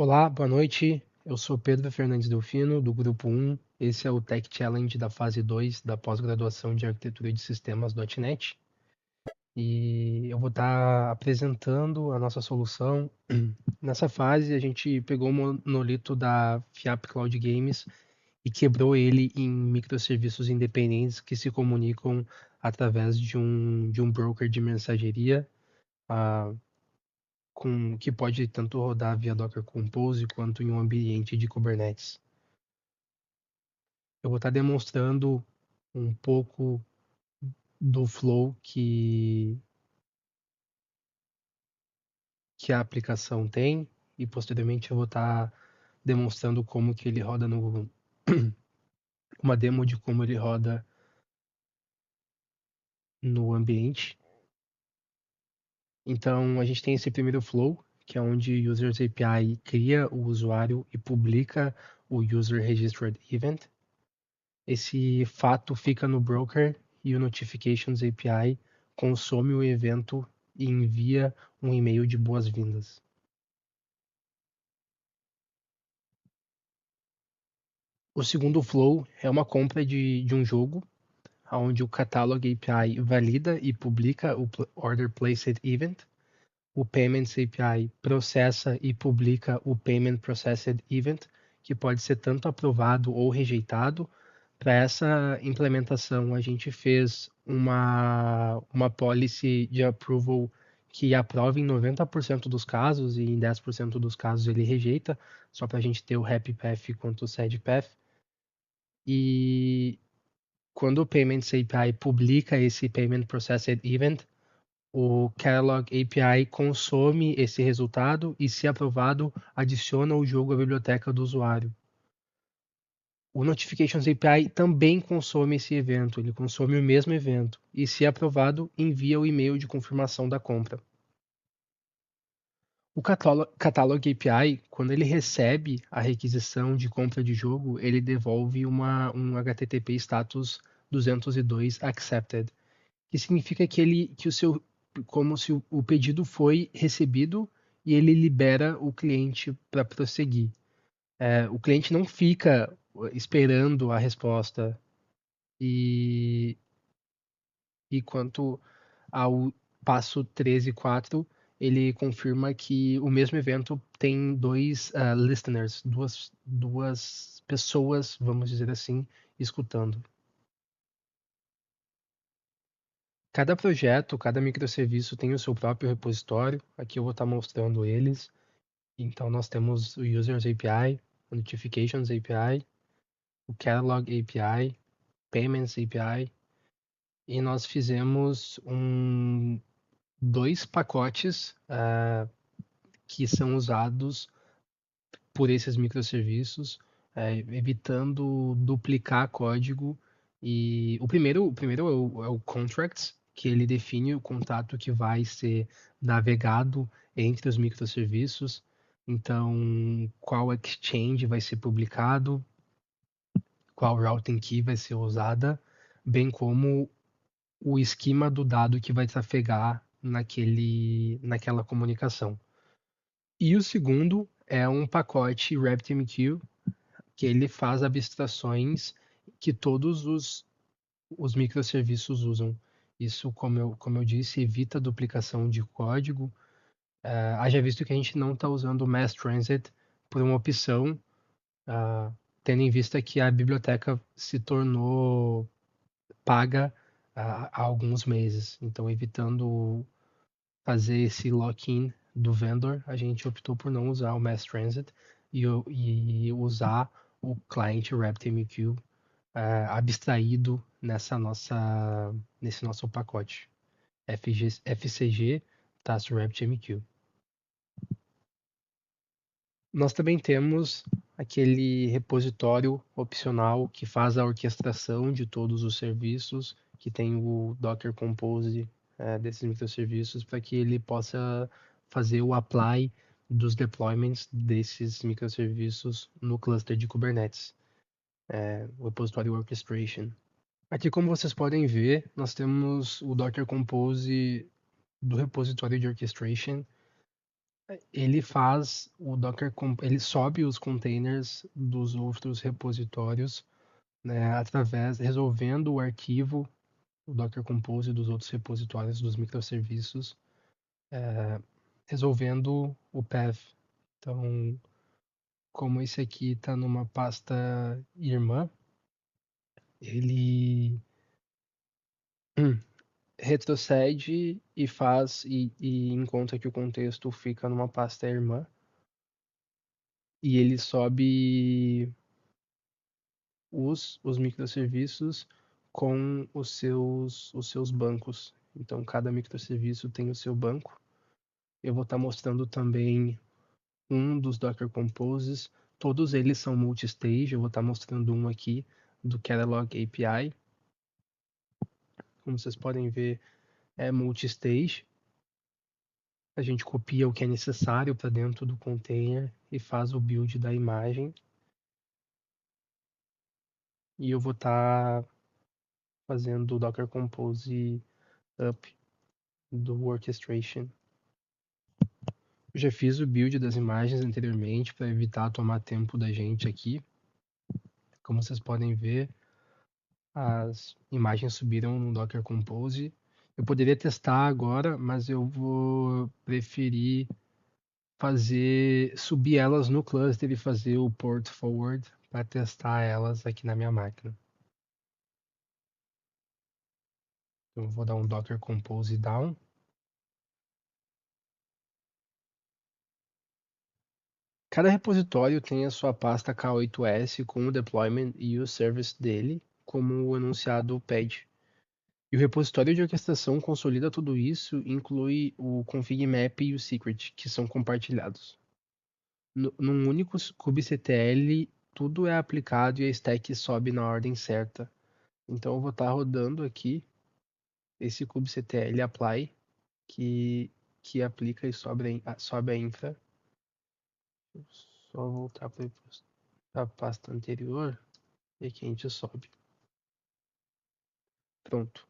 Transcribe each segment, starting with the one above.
Olá, boa noite. Eu sou Pedro Fernandes Delfino, do Grupo 1. Esse é o Tech Challenge da fase 2 da pós-graduação de Arquitetura de Sistemas .NET. E eu vou estar apresentando a nossa solução. Nessa fase, a gente pegou o monolito da FIAP Cloud Games e quebrou ele em microserviços independentes que se comunicam através de um broker de mensageria, ah, que pode tanto rodar via Docker Compose quanto em um ambiente de Kubernetes. Eu vou estar demonstrando um pouco do flow que a aplicação tem e posteriormente eu vou estar demonstrando como que ele roda no uma demo de como ele roda no ambiente. Então a gente tem esse primeiro flow, que é onde o Users API cria o usuário e publica o User Registered Event. Esse fato fica no broker e o Notifications API consome o evento e envia um e-mail de boas-vindas. O segundo flow é uma compra de um jogo, onde o Catalog API valida e publica o Order Placed Event. O Payments API processa e publica o Payment Processed Event, que pode ser tanto aprovado ou rejeitado. Para essa implementação, a gente fez uma policy de approval que aprova em 90% dos casos e em 10% dos casos ele rejeita, só para a gente ter o Happy Path quanto o Sad Path. E quando o Payments API publica esse Payment Processed Event, o Catalog API consome esse resultado e, se aprovado, adiciona o jogo à biblioteca do usuário. O Notifications API também consome esse evento, ele consome o mesmo evento e, se aprovado, envia o e-mail de confirmação da compra. O Catalog API, quando ele recebe a requisição de compra de jogo, ele devolve um HTTP status 202 accepted, que significa como se o pedido foi recebido e ele libera o cliente para prosseguir. O cliente não fica esperando a resposta. E, e quanto ao passo 13 e 4, ele confirma que o mesmo evento tem dois listeners, duas pessoas, vamos dizer assim, escutando. Cada projeto, cada microserviço tem o seu próprio repositório. Aqui eu vou estar mostrando eles. Então nós temos o Users API, o Notifications API, o Catalog API, Payments API, e nós fizemos dois pacotes que são usados por esses microserviços, evitando duplicar código. E o primeiro é o contracts, que ele define o contrato que vai ser navegado entre os microserviços. Então, qual exchange vai ser publicado, qual routing key vai ser usada, bem como o esquema do dado que vai trafegar naquela comunicação. E o segundo é um pacote RabbitMQ, que ele faz abstrações que todos os microserviços usam. Isso, como eu disse, evita duplicação de código. Haja visto que a gente não está usando o Mass Transit por uma opção, tendo em vista que a biblioteca se tornou paga há alguns meses. Então, evitando fazer esse lock-in do vendor, a gente optou por não usar o Mass Transit e usar o client RabbitMQ abstraído nesse nosso pacote FCG RabbitMQ. Nós também temos aquele repositório opcional que faz a orquestração de todos os serviços, que tem o Docker Compose desses microserviços, para que ele possa fazer o apply dos deployments desses microserviços no cluster de Kubernetes, o repositório Orchestration. Aqui, como vocês podem ver, nós temos o Docker Compose do repositório de Orchestration. Ele faz o ele sobe os containers dos outros repositórios, né, através resolvendo o arquivo, o Docker Compose dos outros repositórios dos microserviços, resolvendo o path. Então, como esse aqui está numa pasta irmã, ele retrocede e faz e encontra que o contexto fica numa pasta irmã e ele sobe os microserviços com os seus bancos. Então, cada microserviço tem o seu banco. Eu vou estar mostrando também um dos Docker Composes. Todos eles são multi-stage. Eu vou estar mostrando um aqui do Catalog API. Como vocês podem ver, é multi-stage. A gente copia o que é necessário para dentro do container e faz o build da imagem. E eu vou estar fazendo o Docker Compose up do orchestration. Eu já fiz o build das imagens anteriormente para evitar tomar tempo da gente aqui. Como vocês podem ver, as imagens subiram no Docker Compose. Eu poderia testar agora, mas eu vou preferir subir elas no cluster e fazer o port forward para testar elas aqui na minha máquina. Então, eu vou dar um Docker Compose down. Cada repositório tem a sua pasta K8s com o deployment e o service dele, como o enunciado pede. E o repositório de orquestração consolida tudo isso e inclui o config map e o secret, que são compartilhados. Num único kubectl, tudo é aplicado e a stack sobe na ordem certa. Então eu vou estar rodando aqui esse kubectl apply, que aplica e sobe a infra. Só voltar para a pasta anterior e aqui a gente sobe. Pronto.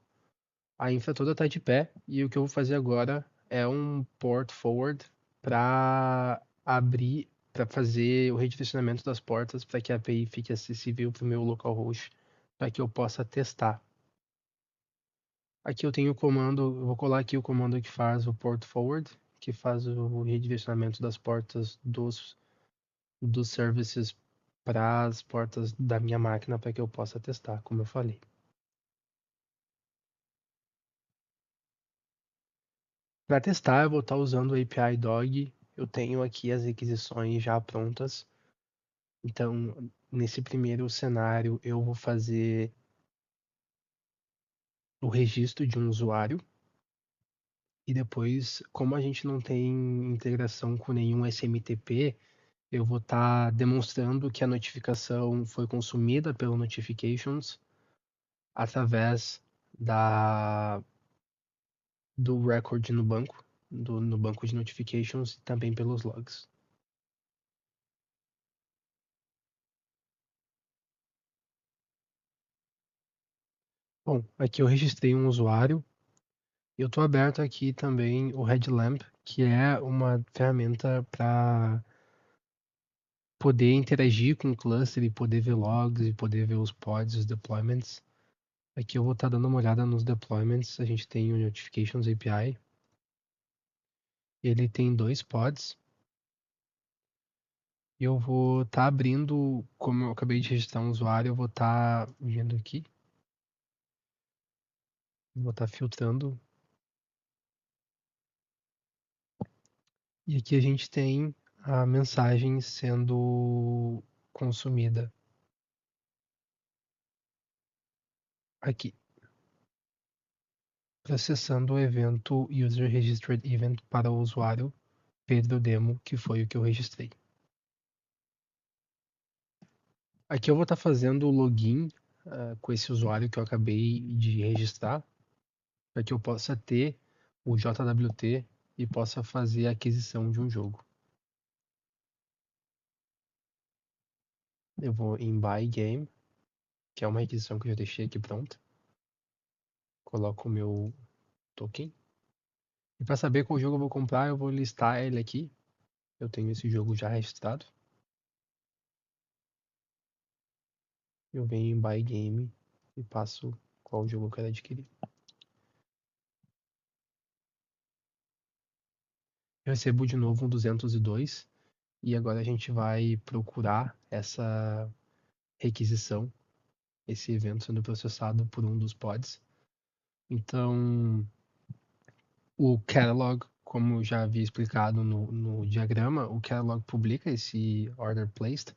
A infra toda está de pé e o que eu vou fazer agora é um port forward para abrir, para fazer o redirecionamento das portas para que a API fique acessível para o meu localhost, para que eu possa testar. Aqui eu tenho o comando, eu vou colar aqui o comando que faz o port forward, que faz o redirecionamento das portas dos services para as portas da minha máquina para que eu possa testar, como eu falei. Para testar, eu vou estar usando o API Dog. Eu tenho aqui as requisições já prontas. Então, nesse primeiro cenário, eu vou fazer o registro de um usuário. E depois, como a gente não tem integração com nenhum SMTP, eu vou estar demonstrando que a notificação foi consumida pelo Notifications através do record no banco, no banco de Notifications e também pelos logs. Bom, aqui eu registrei um usuário. Eu estou aberto aqui também o Headlamp, que é uma ferramenta para poder interagir com o cluster e poder ver logs e poder ver os pods, os deployments. Aqui eu vou estar dando uma olhada nos deployments. A gente tem o Notifications API. Ele tem 2 pods. E eu vou estar abrindo, como eu acabei de registrar um usuário, eu vou estar vindo aqui. Vou estar filtrando. E aqui a gente tem a mensagem sendo consumida. Aqui. Processando o evento User Registered Event para o usuário Pedro Demo, que foi o que eu registrei. Aqui eu vou estar fazendo o login com esse usuário que eu acabei de registrar, para que eu possa ter o JWT e possa fazer a aquisição de um jogo. Eu vou em Buy Game, que é uma requisição que eu já deixei aqui pronta. Coloco o meu token. E para saber qual jogo eu vou comprar, eu vou listar ele aqui. Eu tenho esse jogo já registrado. Eu venho em Buy Game e passo qual jogo eu quero adquirir. Eu recebo de novo um 202 e agora a gente vai procurar essa requisição, esse evento sendo processado por um dos pods. Então, o catalog, como eu já havia explicado no diagrama, o catalog publica esse order placed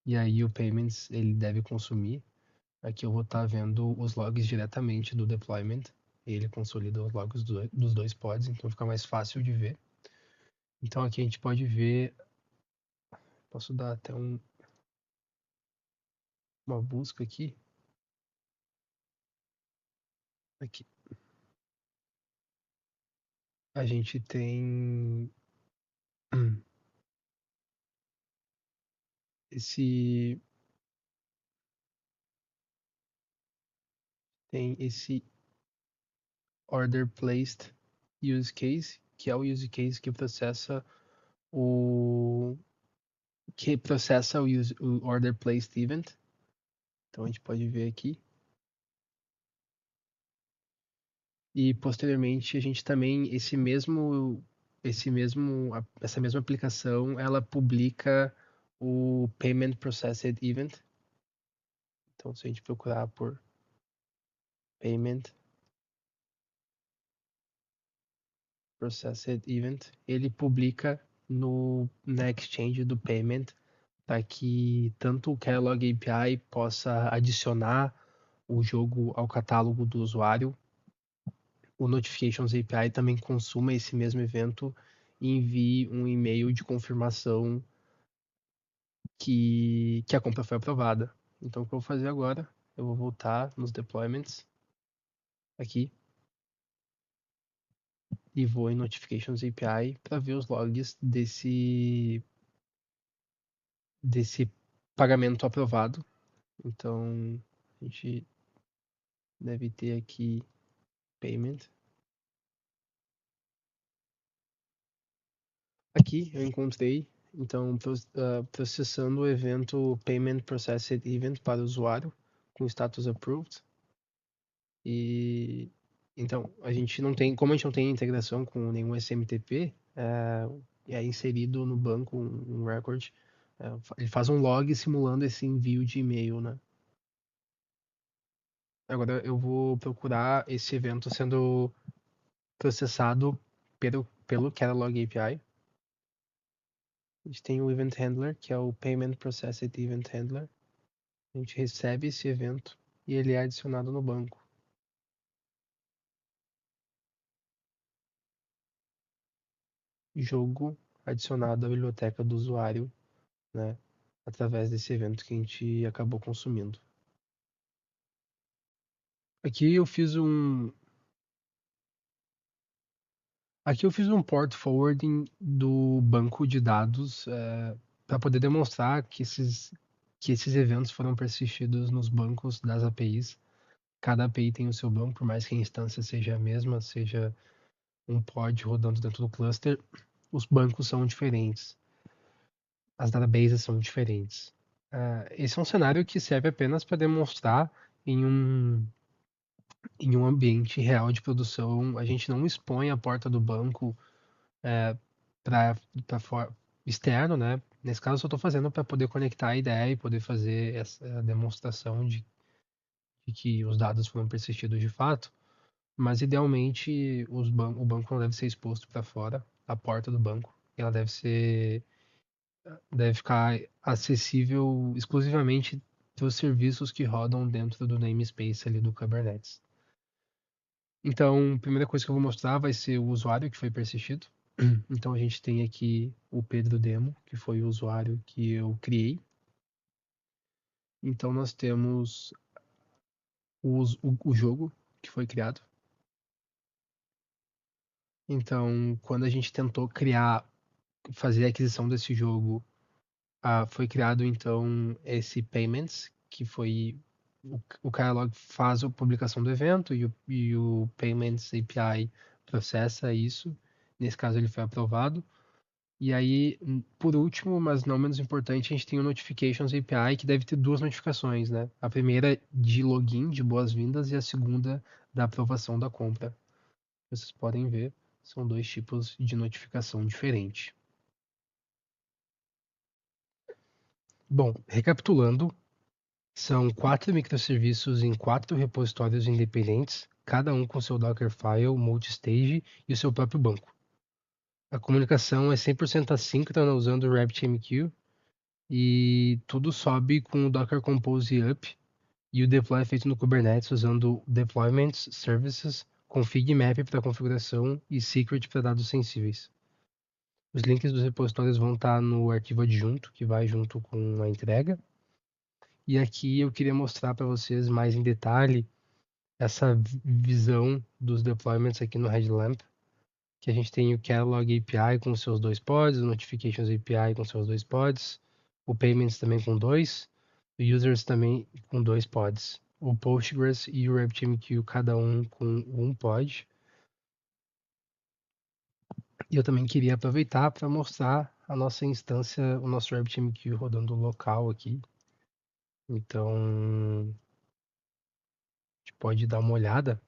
e aí o payments ele deve consumir. Aqui eu vou estar vendo os logs diretamente do deployment. Ele consolida os logs dos dois pods, então fica mais fácil de ver. Então aqui a gente pode ver, posso dar até uma busca aqui. Aqui a gente esse tem esse order placed use case, que é o use case que processa o o order placed event. Então a gente pode ver aqui. E posteriormente a gente também essa mesma aplicação, ela publica o Payment Processed Event. Então se a gente procurar por Payment Processed Event, ele publica na exchange do Payment para que tanto o Catalog API possa adicionar o jogo ao catálogo do usuário, o Notifications API também consuma esse mesmo evento e envie um e-mail de confirmação que a compra foi aprovada. Então, o que eu vou fazer agora? Eu vou voltar nos deployments aqui e vou em Notifications API para ver os logs desse pagamento aprovado. Então, a gente deve ter aqui Payment. Aqui eu encontrei, então, processando o evento Payment Processed Event para o usuário com status approved. E então, a gente não tem, como a gente não tem integração com nenhum SMTP, é inserido no banco um record, ele faz um log simulando esse envio de e-mail, né? Agora eu vou procurar esse evento sendo processado pelo Catalog API. A gente tem o Event Handler, que é o Payment Processed Event Handler. A gente recebe esse evento e ele é adicionado no banco. Jogo adicionado à biblioteca do usuário, né? Através desse evento que a gente acabou consumindo. Aqui eu fiz um, aqui eu fiz um port forwarding do banco de dados para poder demonstrar que esses eventos foram persistidos nos bancos das APIs. Cada API tem o seu banco, por mais que a instância seja a mesma, seja um pod rodando dentro do cluster, os bancos são diferentes, as databases são diferentes. Esse é um cenário que serve apenas para demonstrar em em um ambiente real de produção. A gente não expõe a porta do banco para externo, né? Nesse caso, eu só estou fazendo para poder conectar a ideia e poder fazer essa demonstração de que os dados foram persistidos de fato. Mas, idealmente, o banco não deve ser exposto para fora, a porta do banco. Ela deve ficar acessível exclusivamente para os serviços que rodam dentro do namespace ali do Kubernetes. Então, a primeira coisa que eu vou mostrar vai ser o usuário que foi persistido. Então, a gente tem aqui o Pedro Demo, que foi o usuário que eu criei. Então, nós temos o jogo que foi criado. Então, quando a gente tentou fazer a aquisição desse jogo, foi criado então esse payments, que foi o Catalog faz a publicação do evento e o Payments API processa isso. Nesse caso ele foi aprovado. E aí, por último, mas não menos importante, a gente tem o Notifications API, que deve ter duas notificações, né? A primeira de login, de boas-vindas, e a segunda da aprovação da compra. Vocês podem ver, são dois tipos de notificação diferente. Bom, recapitulando, são 4 microserviços em 4 repositórios independentes, cada um com seu Dockerfile, multistage e o seu próprio banco. A comunicação é 100% assíncrona usando o RabbitMQ e tudo sobe com o Docker Compose up e o deploy é feito no Kubernetes usando deployments, services, config map para configuração e secret para dados sensíveis. Os links dos repositórios vão estar no arquivo adjunto, que vai junto com a entrega. E aqui eu queria mostrar para vocês mais em detalhe essa visão dos deployments aqui no Headlamp, que a gente tem o Catalog API com seus 2 pods, o Notifications API com seus 2 pods, o Payments também com 2, o Users também com 2 pods, o Postgres e o RabbitMQ cada um com 1 pod. E eu também queria aproveitar para mostrar a nossa instância, o nosso RabbitMQ rodando local aqui. Então, a gente pode dar uma olhada.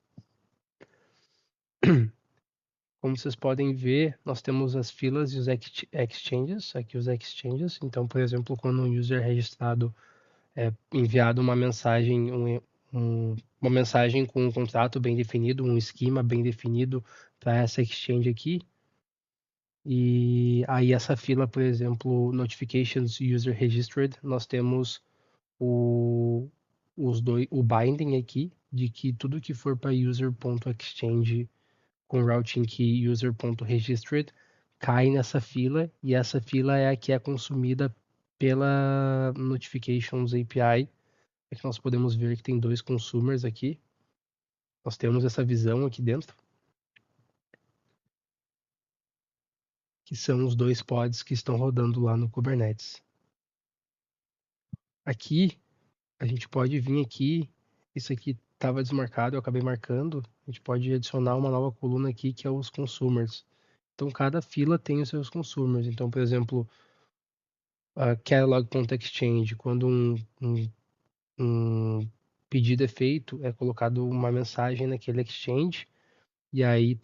Como vocês podem ver, nós temos as filas e os exchanges, aqui os exchanges. Então, por exemplo, quando um user registrado é enviado uma mensagem, uma mensagem com um contrato bem definido, um esquema bem definido para essa exchange aqui. E aí essa fila, por exemplo, notifications user registered, nós temos o binding aqui de que tudo que for para user.exchange com routing key user.registered cai nessa fila e essa fila é a que é consumida pela Notifications API. É que nós podemos ver que tem 2 consumers aqui. Nós temos essa visão aqui dentro, que são os 2 pods que estão rodando lá no Kubernetes. Aqui, a gente pode vir aqui, isso aqui estava desmarcado, eu acabei marcando, a gente pode adicionar uma nova coluna aqui que é os consumers. Então, cada fila tem os seus consumers. Então, por exemplo, a catalog.exchange, quando um pedido é feito, é colocado uma mensagem naquele exchange, e aí o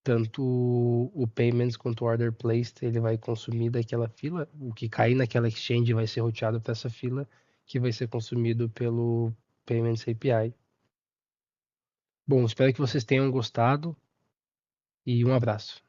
tanto o payments quanto o order placed ele vai consumir daquela fila, o que cair naquela exchange vai ser roteado para essa fila, que vai ser consumido pelo Payments API. Bom, espero que vocês tenham gostado e um abraço.